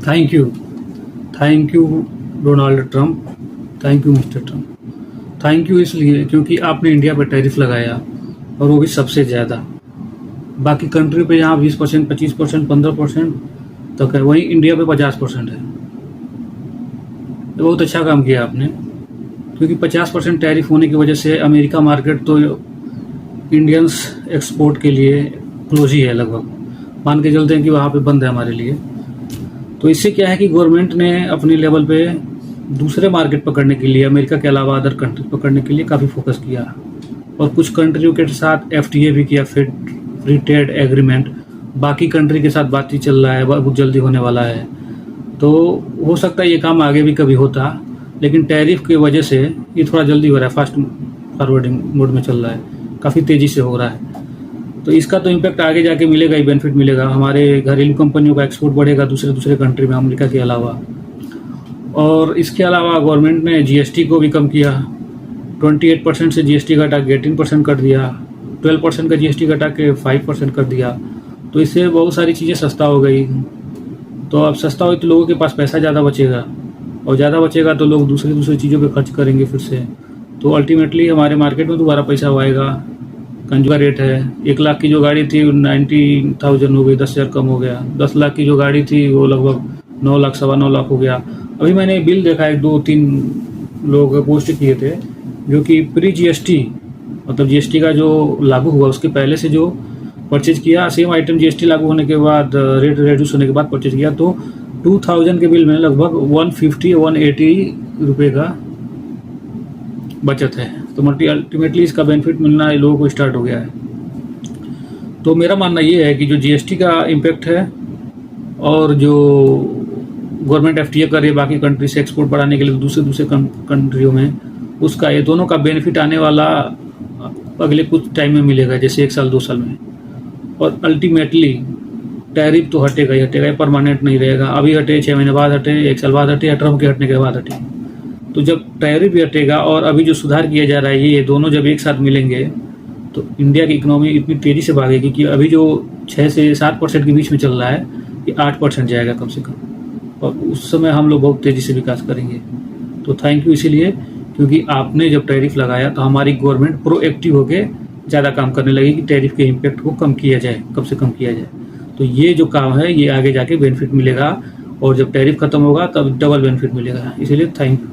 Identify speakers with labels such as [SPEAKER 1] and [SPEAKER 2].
[SPEAKER 1] Thank you, thank you Donald Trump, thank you mister Trump. Thank you इसलिए क्योंकि आपने India पर tariff लगाया और वो भी सबसे ज़्यादा। बाकी कंट्री पे यहाँ 20%, 25%, 15% तक है, वहीं इंडिया पे 50% है। ये बहुत अच्छा काम किया आपने, क्योंकि 50% टैरिफ होने की वजह से अमेरिका मार्केट तो इंडियंस एक्सपोर्ट के लिए क्लोज ही है लगभग, मान के चलते हैं कि वहाँ पे बंद है हमारे लिए। तो इससे क्या है कि गवर्नमेंट ने अपने लेवल पे दूसरे मार्केट पकड़ने के लिए, अमेरिका के अलावा अदर कंट्री पकड़ने के लिए काफ़ी फोकस किया, और कुछ कंट्रियों के साथ FTA भी किया, फ्री ट्रेड एग्रीमेंट। बाकी कंट्री के साथ बातचीत चल रहा है, बहुत जल्दी होने वाला है। तो हो सकता है ये काम आगे भी कभी होता, लेकिन टैरिफ की वजह से ये थोड़ा जल्दी हो रहा है, फास्ट फॉरवर्डिंग मोड में चल रहा है, काफ़ी तेज़ी से हो रहा है। तो इसका तो इम्पैक्ट आगे जाके मिलेगा ही, बेनिफिट मिलेगा। हमारे घरेलू कंपनियों का एक्सपोर्ट बढ़ेगा दूसरे कंट्री में, अमेरिका के अलावा। और इसके अलावा गवर्नमेंट ने GST को भी कम किया, 28% से GST घटा के 18% कर दिया, 12% का GST घटा के 5% कर दिया। तो इससे बहुत सारी चीज़ें सस्ता हो गई। तो अब सस्ता हो तो लोगों के पास पैसा ज़्यादा बचेगा, और ज़्यादा बचेगा तो लोग दूसरी चीज़ों पे खर्च करेंगे फिर से। तो अल्टीमेटली हमारे मार्केट में दोबारा पैसा आएगा। कंज्यूमर रेट है, 1 लाख की जो गाड़ी थी 90,000 हो गई, 10,000 कम हो गया। 10 लाख की जो गाड़ी थी वो लगभग 9 लाख, 9.25 लाख हो गया। अभी मैंने बिल देखा है, 2-3 लोग पोस्ट किए थे, जो कि प्री GST, मतलब GST का जो लागू हुआ उसके पहले से जो परचेज किया, सेम आइटम GST लागू होने के बाद, रेट रिड्यूस होने के बाद परचेज किया, तो 2000 के बिल में लगभग 150-180 रुपये का बचत है। तो अल्टीमेटली इसका बेनिफिट मिलना लोगों को स्टार्ट हो गया है। तो मेरा मानना ये है कि जो GST का इम्पेक्ट है, और जो गवर्नमेंट FTA कर रही है बाकी कंट्री से एक्सपोर्ट बढ़ाने के लिए दूसरे कंट्रियों में, उसका, ये दोनों का बेनिफिट आने वाला अगले कुछ टाइम में मिलेगा, जैसे 1 साल 2 साल में। और अल्टीमेटली टैरिफ तो हटेगा ही हटेगा, परमानेंट नहीं रहेगा। अभी हटे, 6 महीने बाद हटे, 1 साल बाद हटे, या ट्रम्प के हटने के बाद हटे। तो जब टैरिफ भी हटेगा और अभी जो सुधार किया जा रहा है, ये दोनों जब एक साथ मिलेंगे तो इंडिया की इकोनॉमी इतनी तेज़ी से भागेगी कि अभी जो 6 से 7% के बीच में चल रहा है, ये 8% जाएगा कम से कम, और उस समय हम लोग बहुत तेज़ी से विकास करेंगे। तो थैंक यू इसीलिए क्योंकि आपने जब टैरिफ लगाया तो हमारी गवर्नमेंट प्रोएक्टिव होकर ज़्यादा काम करने लगी कि टैरिफ के इम्पैक्ट को कम किया जाए, कम से कम किया जाए। तो ये जो काम है ये आगे जाके बेनिफिट मिलेगा, और जब टैरिफ खत्म होगा तब डबल बेनिफिट मिलेगा। इसीलिए थैंक यू।